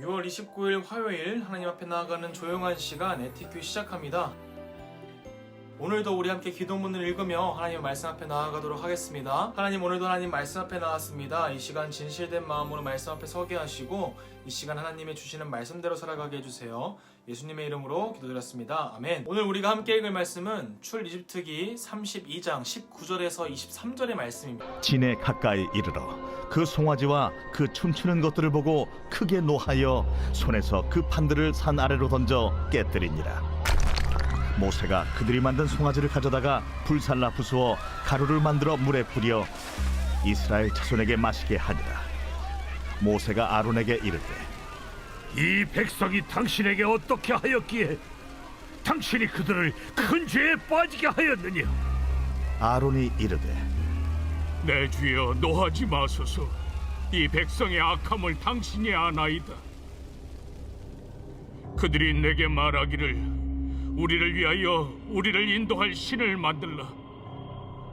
6월 29일 화요일 하나님 앞에 나아가는 조용한 시간 에티큐 시작합니다. 오늘도 우리 함께 기도문을 읽으며 하나님의 말씀 앞에 나아가도록 하겠습니다. 하나님, 오늘도 하나님 말씀 앞에 나왔습니다. 이 시간 진실된 마음으로 말씀 앞에 서게 하시고 이 시간 하나님의 주시는 말씀대로 살아가게 해주세요. 예수님의 이름으로 기도드렸습니다. 아멘. 오늘 우리가 함께 읽을 말씀은 출애굽기 32장 19절에서 23절의 말씀입니다. 진에 가까이 이르러 그 송아지와 그 춤추는 것들을 보고 크게 노하여 손에서 그 판들을 산 아래로 던져 깨뜨리니라. 모세가 그들이 만든 송아지를 가져다가 불살라 부수어 가루를 만들어 물에 뿌려 이스라엘 자손에게 마시게 하니라. 모세가 아론에게 이르되, 이 백성이 당신에게 어떻게 하였기에 당신이 그들을 큰 죄에 빠지게 하였느냐? 아론이 이르되, 내 주여, 노하지 마소서. 이 백성의 악함을 당신이 아나이다. 그들이 내게 말하기를 우리를 위하여 우리를 인도할 신을 만들라.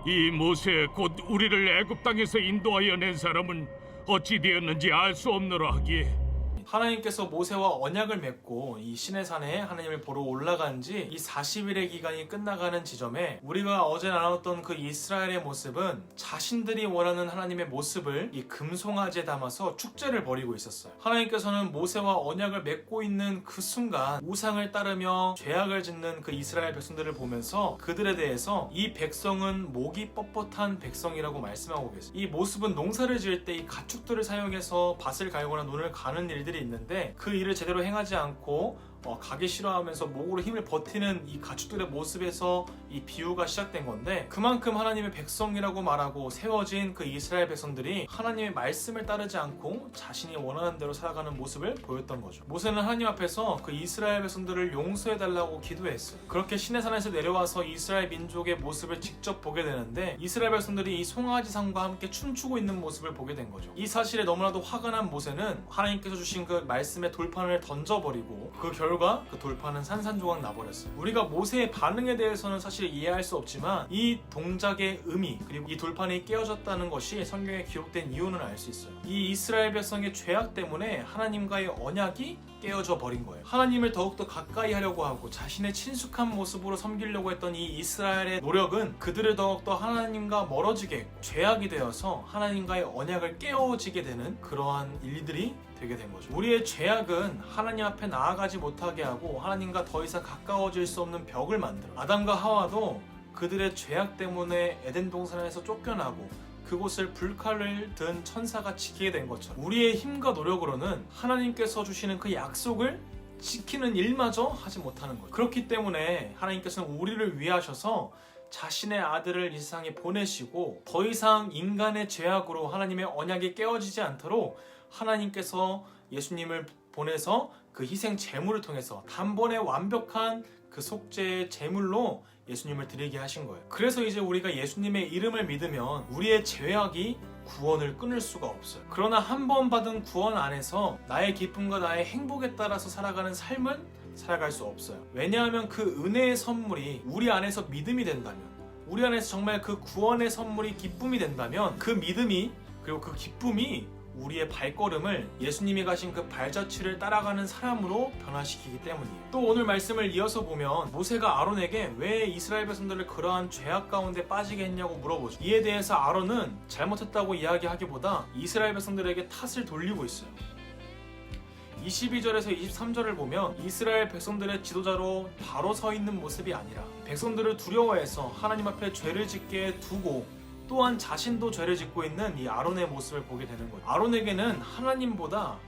이 모세 곧 우리를 애굽 땅에서 인도하여 낸 사람은 어찌 되었는지 알 수 없노라 하기에 하나님께서 모세와 언약을 맺고 이 시내산에 하나님을 보러 올라간 지 이 40일의 기간이 끝나가는 지점에 우리가 어제 나눴던 그 이스라엘의 모습은 자신들이 원하는 하나님의 모습을 이 금송아지에 담아서 축제를 벌이고 있었어요. 하나님께서는 모세와 언약을 맺고 있는 그 순간 우상을 따르며 죄악을 짓는 그 이스라엘 백성들을 보면서 그들에 대해서 이 백성은 목이 뻣뻣한 백성이라고 말씀하고 계세요. 이 모습은 농사를 지을 때 이 가축들을 사용해서 밭을 갈거나 논을 가는 일들이 있는데 그 일을 제대로 행하지 않고 가기 싫어하면서 목으로 힘을 버티는 이 가축들의 모습에서 이 비유가 시작된 건데, 그만큼 하나님의 백성이라고 말하고 세워진 그 이스라엘 백성들이 하나님의 말씀을 따르지 않고 자신이 원하는 대로 살아가는 모습을 보였던 거죠. 모세는 하나님 앞에서 그 이스라엘 백성들을 용서해달라고 기도했어요. 그렇게 시내산에서 내려와서 이스라엘 민족의 모습을 직접 보게 되는데 이스라엘 백성들이 이 송아지상과 함께 춤추고 있는 모습을 보게 된 거죠. 이 사실에 너무나도 화가 난 모세는 하나님께서 주신 그 말씀의 돌판을 던져버리고 그 결과 그 돌판은 산산조각 나버렸어요. 우리가 모세의 반응에 대해서는 사실 이해할 수 없지만 이 동작의 의미, 그리고 이 돌판이 깨어졌다는 것이 성경에 기록된 이유는 알 수 있어요. 이 이스라엘 백성의 죄악 때문에 하나님과의 언약이 깨어져 버린 거예요. 하나님을 더욱더 가까이 하려고 하고 자신의 친숙한 모습으로 섬기려고 했던 이 이스라엘의 노력은 그들을 더욱더 하나님과 멀어지게 했고 죄악이 되어서 하나님과의 언약을 깨어지게 되는 그러한 일들이 되게 된 거죠. 우리의 죄악은 하나님 앞에 나아가지 못하게 하고 하나님과 더 이상 가까워질 수 없는 벽을 만들어. 아담과 하와도 그들의 죄악 때문에 에덴 동산에서 쫓겨나고 그곳을 불칼을 든 천사가 지키게 된 것처럼 우리의 힘과 노력으로는 하나님께서 주시는 그 약속을 지키는 일마저 하지 못하는 거예요. 그렇기 때문에 하나님께서는 우리를 위하셔서 자신의 아들을 이 세상에 보내시고 더 이상 인간의 죄악으로 하나님의 언약이 깨어지지 않도록 하나님께서 예수님을 보내서 그 희생 제물을 통해서 단번에 완벽한 그 속죄의 제물로 예수님을 드리게 하신 거예요. 그래서 이제 우리가 예수님의 이름을 믿으면 우리의 죄악이 구원을 끊을 수가 없어요. 그러나 한 번 받은 구원 안에서 나의 기쁨과 나의 행복에 따라서 살아가는 삶은 살아갈 수 없어요. 왜냐하면 그 은혜의 선물이 우리 안에서 믿음이 된다면, 우리 안에서 정말 그 구원의 선물이 기쁨이 된다면 그 믿음이 그리고 그 기쁨이 우리의 발걸음을 예수님이 가신 그 발자취를 따라가는 사람으로 변화시키기 때문이에요. 또 오늘 말씀을 이어서 보면 모세가 아론에게 왜 이스라엘 백성들을 그러한 죄악 가운데 빠지게 했냐고 물어보죠. 이에 대해서 아론은 잘못했다고 이야기하기보다 이스라엘 백성들에게 탓을 돌리고 있어요. 22절에서 23절을 보면 이스라엘 백성들의 지도자로 바로 서 있는 모습이 아니라 백성들을 두려워해서 하나님 앞에 죄를 짓게 두고 또한 자신도 죄를 짓고 있는 이 아론의 모습을 보게 되는 거예요. 아론에게는 하나님보다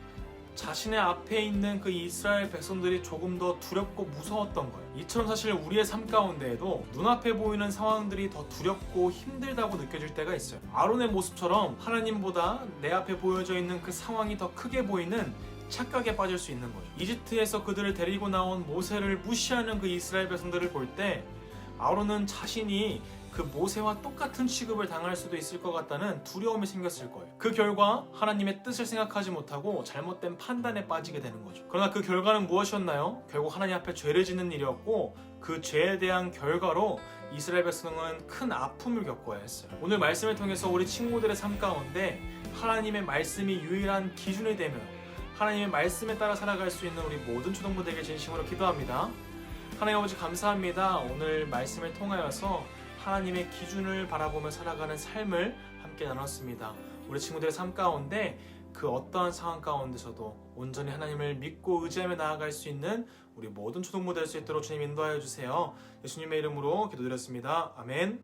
자신의 앞에 있는 그 이스라엘 백성들이 조금 더 두렵고 무서웠던 거예요. 이처럼 사실 우리의 삶 가운데에도 눈앞에 보이는 상황들이 더 두렵고 힘들다고 느껴질 때가 있어요. 아론의 모습처럼 하나님보다 내 앞에 보여져 있는 그 상황이 더 크게 보이는 착각에 빠질 수 있는 거예요. 이집트에서 그들을 데리고 나온 모세를 무시하는 그 이스라엘 백성들을 볼 때 아론은 자신이 그 모세와 똑같은 취급을 당할 수도 있을 것 같다는 두려움이 생겼을 거예요. 그 결과 하나님의 뜻을 생각하지 못하고 잘못된 판단에 빠지게 되는 거죠. 그러나 그 결과는 무엇이었나요? 결국 하나님 앞에 죄를 짓는 일이었고 그 죄에 대한 결과로 이스라엘 백성은 큰 아픔을 겪어야 했어요. 오늘 말씀을 통해서 우리 친구들의 삶 가운데 하나님의 말씀이 유일한 기준이 되며 하나님의 말씀에 따라 살아갈 수 있는 우리 모든 초등부들에게 진심으로 기도합니다. 하나님 아버지 감사합니다. 오늘 말씀을 통하여서 하나님의 기준을 바라보며 살아가는 삶을 함께 나눴습니다. 우리 친구들의 삶 가운데 그 어떠한 상황 가운데서도 온전히 하나님을 믿고 의지하며 나아갈 수 있는 우리 모든 초등부 될 수 있도록 주님 인도하여 주세요. 예수님의 이름으로 기도드렸습니다. 아멘.